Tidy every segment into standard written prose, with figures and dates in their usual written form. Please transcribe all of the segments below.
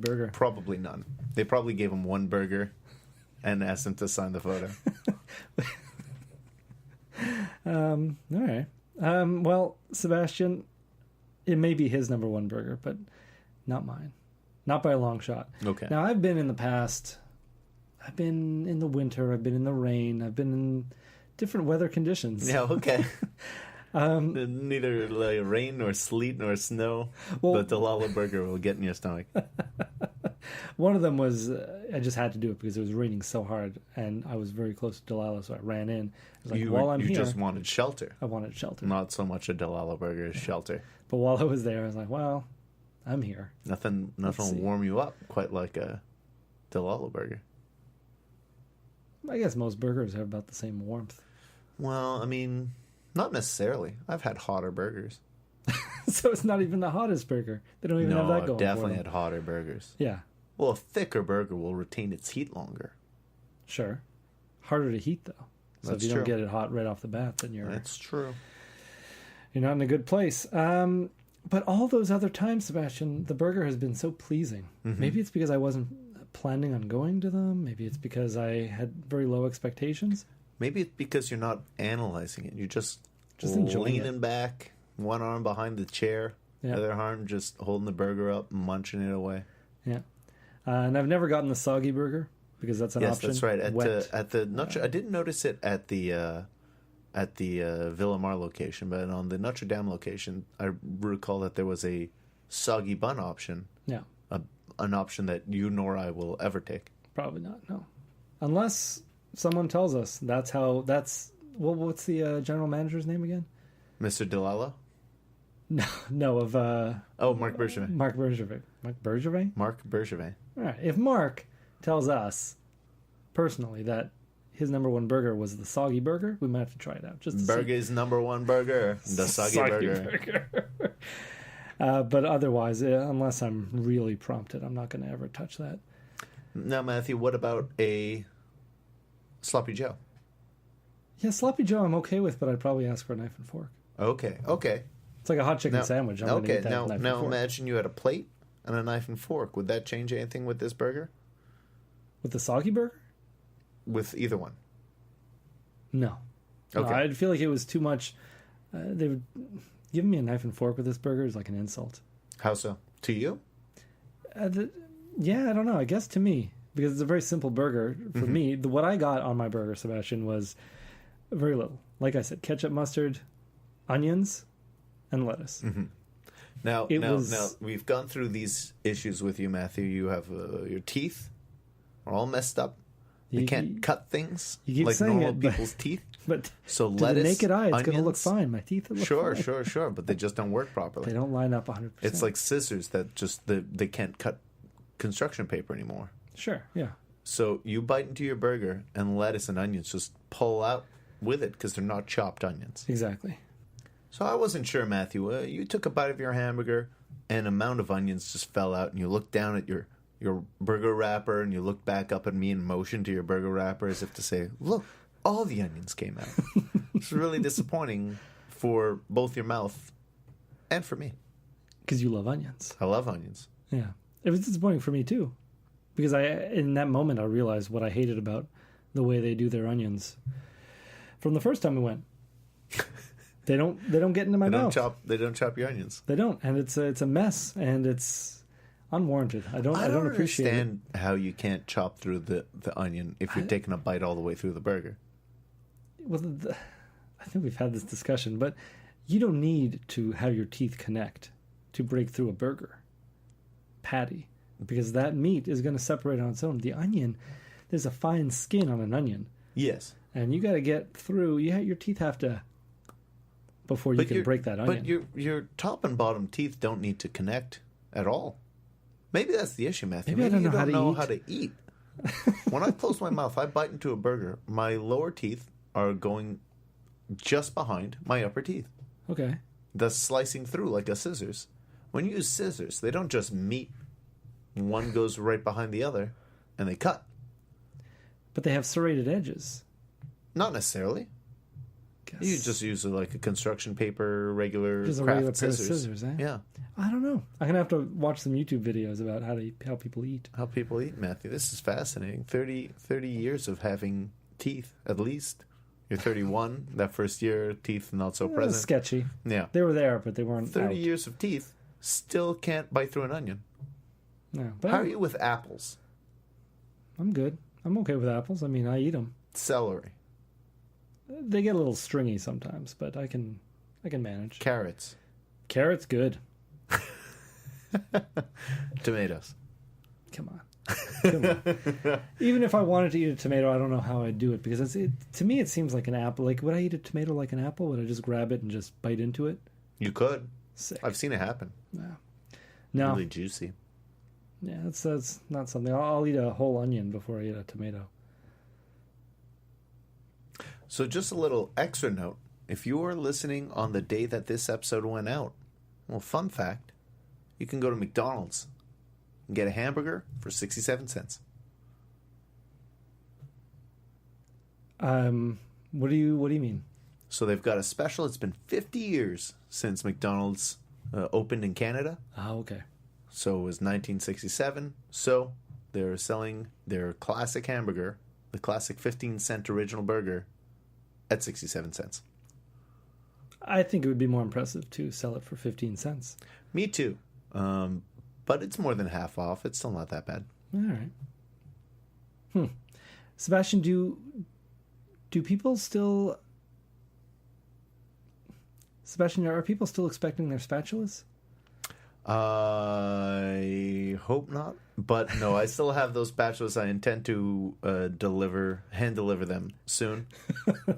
burger? Probably none. They probably gave him one burger and asked him to sign the photo. All right. Well, Sebastian, it may be his number one burger, but not mine. Not by a long shot. Okay. Now, I've been in the past. I've been in the winter. I've been in the rain. I've been in different weather conditions. Yeah, okay. Neither like rain nor sleet nor snow. Well, the Dilallo burger will get in your stomach. One of them was, I just had to do it because it was raining so hard, and I was very close to Dilallo, so I ran in. I was like, you just wanted shelter. I wanted shelter. Not so much a Dilallo burger as shelter. But while I was there, I was like, well, I'm here. Nothing will warm you up quite like a Dilallo burger. I guess most burgers have about the same warmth. Well, I mean, not necessarily. I've had hotter burgers. So it's not even the hottest burger. They don't even have that going. I've definitely had hotter burgers. Yeah. Well, a thicker burger will retain its heat longer. Sure. Harder to heat, though. So That's if you don't true. get it hot right off the bat, then That's true. you're not in a good place. But all those other times, Sebastian, the burger has been so pleasing. Mm-hmm. Maybe it's because I wasn't planning on going to them. Maybe it's because I had very low expectations. Maybe it's because you're not analyzing it. You're just enjoying leaning back, one arm behind the chair, Yeah. the other arm just holding the burger up and munching it away. Yeah. And I've never gotten the soggy burger because that's an option. Yes, that's right. Wet. At the Notre, I didn't notice it at the Villamar location, but on the Notre Dame location, I recall that there was a soggy bun option. Yeah. An option that you nor I will ever take. Probably not, no. Unless someone tells us that's how, what's the general manager's name again? Mr. Dilallo? No, of... Marc Bergevin. Marc Bergevin. Marc Bergevin? Marc Bergevin. All right. If Mark tells us personally that his number one burger was the soggy burger, we might have to try it out. Just to Burger's number one burger, the soggy burger. But otherwise, unless I'm really prompted, I'm not going to ever touch that. Now, Matthew, what about a Sloppy Joe? Yeah, sloppy Joe I'm okay with, but I'd probably ask for a knife and fork. Okay. It's like a hot chicken sandwich. I'm going to eat that knife and Now fork. imagine you had a plate and a knife and fork. Would that change anything with this burger? With the soggy burger? With either one? No. Okay. No, I'd feel like it was too much. They would give me a knife and fork with this burger is like an insult. How so? To you? Yeah, I don't know. I guess to me, because it's a very simple burger. For me, what I got on my burger, Sebastian, was very little. Like I said, ketchup, mustard, onions, and lettuce. Now, we've gone through these issues with you, Matthew. You have your teeth are all messed up. You can't cut things you keep like saying normal it, but- people's teeth. But So to lettuce, the naked eye, it's going to look onions. fine. My teeth look fine. Sure, but they just don't work properly. They don't line up 100%. It's like scissors that just they can't cut construction paper anymore. Sure, yeah. So you bite into your burger and lettuce and onions just pull out with it because they're not chopped onions. Exactly. So I wasn't sure, Matthew. You took a bite of your hamburger and an amount of onions just fell out, and you looked down at your burger wrapper and you looked back up at me and motioned to your burger wrapper as if to say, look, all the onions came out. It's really disappointing for both your mouth and for me. Because you love onions. I love onions. Yeah. It was disappointing for me, too. Because in that moment, I realized what I hated about the way they do their onions. From the first time we went. They don't get into my mouth. They don't chop your onions. They don't. And it's a mess. And it's unwarranted. I don't appreciate understand how you can't chop through the onion if you're taking a bite all the way through the burger. Well, I think we've had this discussion, but you don't need to have your teeth connect to break through a burger patty because that meat is going to separate on its own. The onion, there's a fine skin on an onion. Yes. And you got to get through. Your teeth have to before you can break that onion. But your top and bottom teeth don't need to connect at all. Maybe that's the issue, Matthew. Maybe I don't you know don't how to know eat. how to eat. When I close my mouth, I bite into a burger. My lower teeth are going just behind my upper teeth. Okay. That's slicing through like a scissors. When you use scissors, they don't just meet. One goes right behind the other, and they cut. But they have serrated edges. Not necessarily. guess. You just use like a construction paper, regular Just a craft regular pair of scissors. scissors, eh? Yeah. I don't know. I'm gonna have to watch some YouTube videos about how people eat. How people eat, Matthew. This is fascinating. 30 years of having teeth, at least. You're 31. That first year, teeth not so present. Sketchy. Yeah. They were there, but they weren't 30 out. years of teeth, still can't bite through an onion. No, but How are you with apples? I'm good. I'm okay with apples. I mean, I eat them. Celery. They get a little stringy sometimes, but I can manage. Carrots. Carrots, good. Tomatoes. Come on. Even if I wanted to eat a tomato, I don't know how I'd do it because to me it seems like an apple. Like, would I eat a tomato like an apple? Would I just grab it and just bite into it? You could. Sick. I've seen it happen. No. Really juicy. Yeah, that's not something. I'll eat a whole onion before I eat a tomato. So just a little extra note. If you are listening on the day that this episode went out, well, fun fact, you can go to McDonald's and get a hamburger for 67 cents. What do you mean? So they've got a special. It's been 50 years since McDonald's opened in Canada. Oh, okay. So it was 1967. So they're selling their classic hamburger, the classic 15-cent original burger, at 67 cents. I think it would be more impressive to sell it for 15 cents. Me too. But it's more than half off. It's still not that bad. All right. Sebastian, do people still... Sebastian, are people still expecting their spatulas? I hope not. But no, I still have those spatulas. I intend to hand deliver them soon.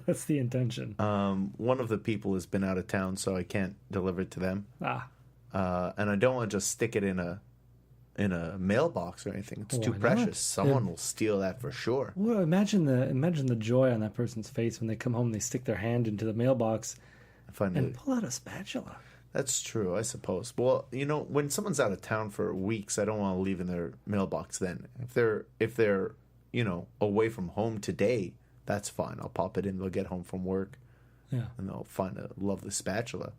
That's the intention. One of the people has been out of town, so I can't deliver it to them. And I don't want to just stick it in a mailbox or anything. It's too precious. Not? Someone will steal that for sure. Well, imagine the joy on that person's face when they come home and they stick their hand into the mailbox and pull out a spatula. That's true, I suppose. Well, when someone's out of town for weeks, I don't want to leave in their mailbox then. If they're away from home today, that's fine. I'll pop it in. They'll get home from work. Yeah. And they'll find a lovely spatula.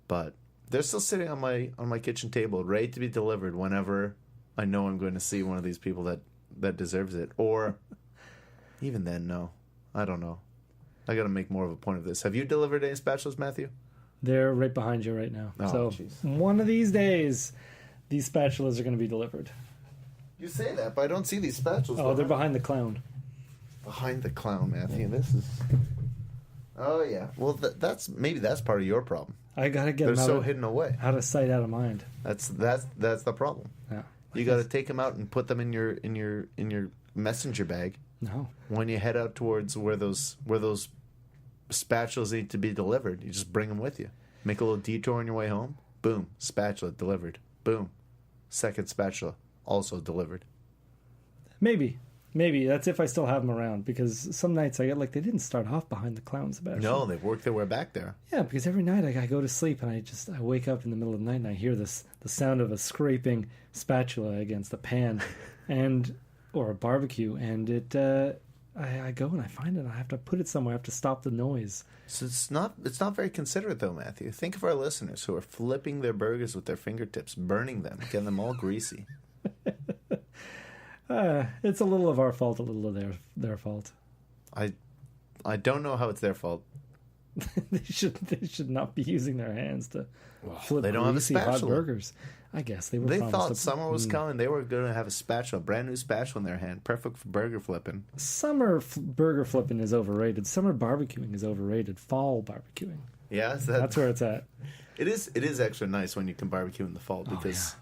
But they're still sitting on my kitchen table, ready to be delivered whenever I know I'm going to see one of these people that deserves it. Or even then, no. I don't know. I got to make more of a point of this. Have you delivered any spatulas, Matthew? They're right behind you right now. Oh, so geez. One of these days, these spatulas are going to be delivered. You say that, but I don't see these spatulas. Oh, they're behind the clown. Behind the clown, Matthew. This is... Oh, yeah. Well, that's part of your problem. I got to get They're them so hidden away. Out of sight, out of mind. That's the problem. Yeah. You got to take them out and put them in your messenger bag. No. When you head out towards where those spatulas need to be delivered, you just bring them with you. Make a little detour on your way home. Boom, spatula delivered. Boom, second spatula also delivered. Maybe that's if I still have them around, because some nights I get like they didn't start off behind the clown, Sebastian. No, they've worked their way back there. Yeah, because every night I go to sleep and I wake up in the middle of the night and I hear the sound of a scraping spatula against the pan, or a barbecue, and I go and I find it. I have to put it somewhere. I have to stop the noise. So it's not very considerate, though, Matthew. Think of our listeners who are flipping their burgers with their fingertips, burning them, getting them all greasy. It's a little of our fault, a little of their fault. I don't know how it's their fault. They should not be using their hands to flip they don't have a greasy hot spatula. burgers. I guess they were. They thought summer was coming. They were going to have a spatula, a brand new spatula in their hand, perfect for burger flipping. Summer burger flipping is overrated. Summer barbecuing is overrated. Fall barbecuing. Yeah, that's where it's at. It is extra nice when you can barbecue in the fall because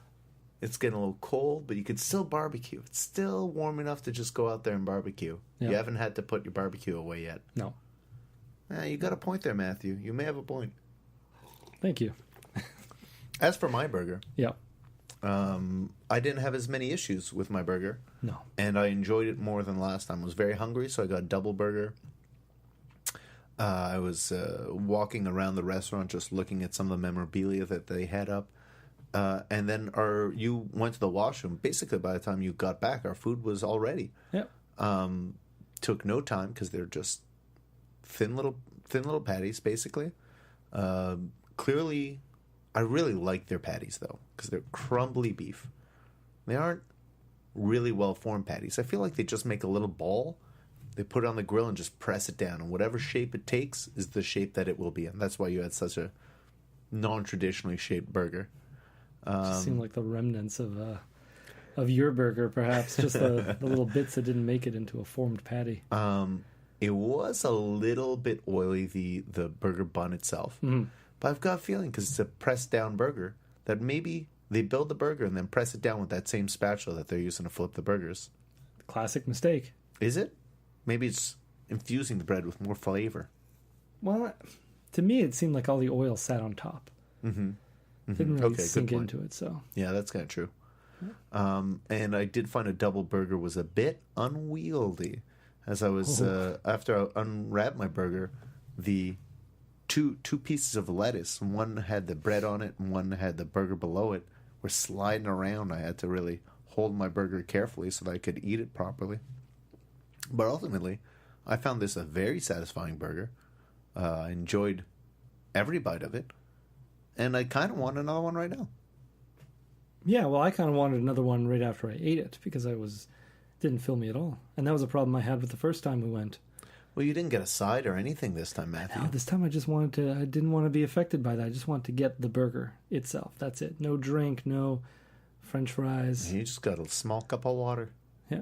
it's getting a little cold, but you can still barbecue. It's still warm enough to just go out there and barbecue. Yeah. You haven't had to put your barbecue away yet. No. You got a point there, Matthew. You may have a point. Thank you. As for my burger, Yeah. I didn't have as many issues with my burger. No. And I enjoyed it more than last time. I was very hungry, so I got a double burger. I was walking around the restaurant just looking at some of the memorabilia that they had up. And then you went to the washroom. Basically, by the time you got back, our food was all ready. Yep. Took no time because they're just thin little thin little patties, basically. Clearly, I really like their patties, though, because they're crumbly beef. They aren't really well-formed patties. I feel like they just make a little ball. They put it on the grill and just press it down, and whatever shape it takes is the shape that it will be in. That's why you had such a non-traditionally shaped burger. Just seemed like the remnants of your burger, perhaps. Just the little bits that didn't make it into a formed patty. It was a little bit oily, the burger bun itself. But I've got a feeling, because it's a pressed down burger, that maybe they build the burger and then press it down with that same spatula that they're using to flip the burgers. Classic mistake. Is it? Maybe it's infusing the bread with more flavor. Well, to me, it seemed like all the oil sat on top. Didn't really sink into it, so. Yeah, that's kind of true. And I did find a double burger was a bit unwieldy. As I was, after I unwrapped my burger, the two pieces of lettuce, one had the bread on it and one had the burger below it, were sliding around. I had to really hold my burger carefully so that I could eat it properly. But ultimately, I found this a very satisfying burger. I enjoyed every bite of it. And I kind of want another one right now. Yeah, well, I kind of wanted another one right after I ate it because didn't fill me at all. And that was a problem I had with the first time we went. Well, you didn't get a side or anything this time, Matthew. No, this time I didn't want to be affected by that. I just wanted to get the burger itself. That's it. No drink, no French fries. You just got a small cup of water. Yeah.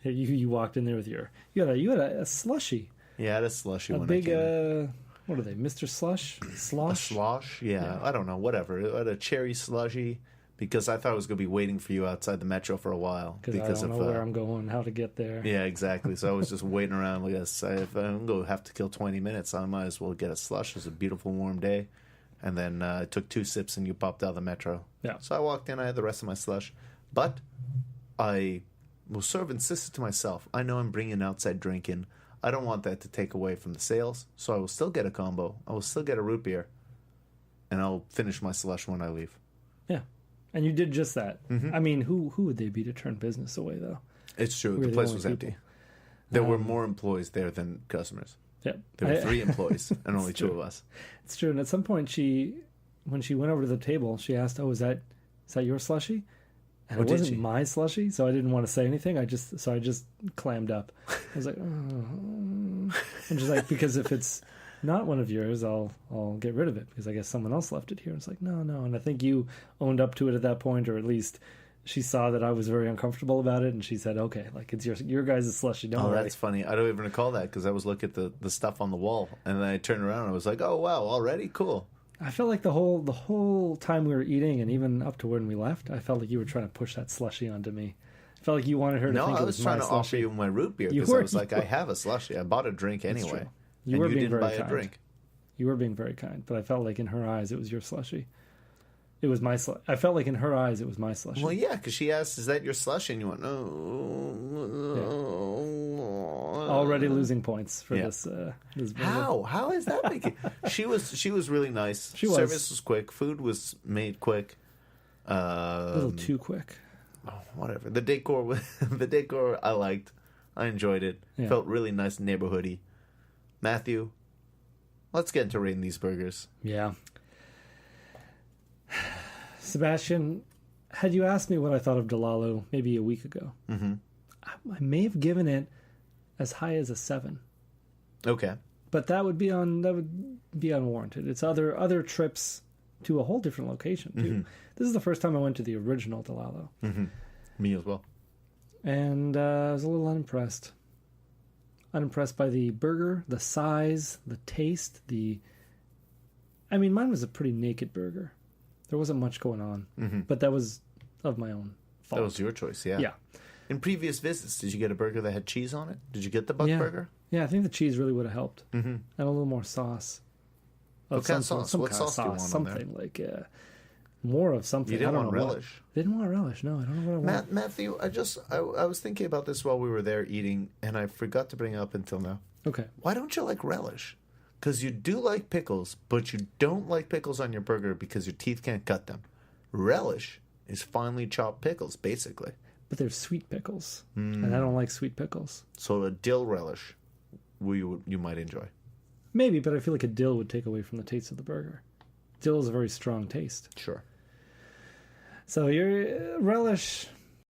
You walked in there with you had a slushie. Yeah, I had a slushie a when big, I came in. What are they, Mr. Slush? Slosh? A slosh? Yeah, I don't know, whatever. I had a cherry slushie because I thought I was going to be waiting for you outside the metro for a while. Because I don't know where I'm going, how to get there. Yeah, exactly. So I was just waiting around. Like, if I'm going to have to kill 20 minutes, I might as well get a slush. It was a beautiful warm day. And then I took 2 sips and you popped out of the metro. Yeah. So I walked in, I had the rest of my slush. But I was sort of insisted to myself, I know I'm bringing outside drink in. I don't want that to take away from the sales. So I will still get a combo. I will still get a root beer. And I'll finish my slush when I leave. Yeah. And you did just that. I mean, who would they be to turn business away, though? It's true. The place was empty. There were more employees there than customers. Yeah. There were 3 employees and only 2 of us. It's true. And at some point, when she went over to the table, she asked, "Oh, is that your slushie?" And it wasn't my slushie, so I didn't want to say anything. I just clammed up. I was like, "Oh," I'm just like, because if it's not one of yours, I'll get rid of it because I guess someone else left it here. It's like, no. And I think you owned up to it at that point, or at least she saw that I was very uncomfortable about it, and she said, "Okay, like it's your guys' slushie." Don't worry. That's funny. I don't even recall that because I was looking at the stuff on the wall, and then I turned around and I was like, "Oh wow, already cool." I felt like the whole time we were eating, and even up to when we left, I felt like you were trying to push that slushie onto me. I felt like you wanted her to think it was my slushie. No, I was trying to offer you my root beer because I was like, I have a slushie. I bought a drink anyway. You were being didn't very buy kind. a drink. You were being very kind, but I felt like in her eyes it was your slushie. It was my slushie. I felt like in her eyes it was my slushie. Well, yeah, because she asked, "Is that your slushie?" And you went, "No." Yeah. Already losing points for this. How is that making? She was really nice. Service was quick. Food was made quick. A little too quick. Oh, whatever. The decor I liked. I enjoyed it. Yeah. Felt really nice, neighborhoody. Matthew, let's get into rating these burgers. Yeah. Sebastian, had you asked me what I thought of Dilallo maybe a week ago, I may have given it as high as a 7. Okay. But that would be unwarranted. It's other trips to a whole different location too. This is the first time I went to the original Dilallo. Me as well. And I was a little unimpressed. Unimpressed by the burger, the size, the taste, mine was a pretty naked burger. There wasn't much going on, but that was of my own fault. That was your choice, yeah. Yeah. In previous visits, did you get a burger that had cheese on it? Did you get the buck burger? Yeah, I think the cheese really would have helped. And a little more sauce. What kind of sauce? What sauce do you want on there? Something like more of something. You didn't want relish? They didn't want relish, no. I don't know what I want. Matthew, I was thinking about this while we were there eating, and I forgot to bring it up until now. Okay. Why don't you like relish? Because you do like pickles, but you don't like pickles on your burger because your teeth can't cut them. Relish is finely chopped pickles, basically. But they're sweet pickles, and I don't like sweet pickles. So a dill relish, you might enjoy. Maybe, but I feel like a dill would take away from the taste of the burger. Dill is a very strong taste. Sure. So your relish,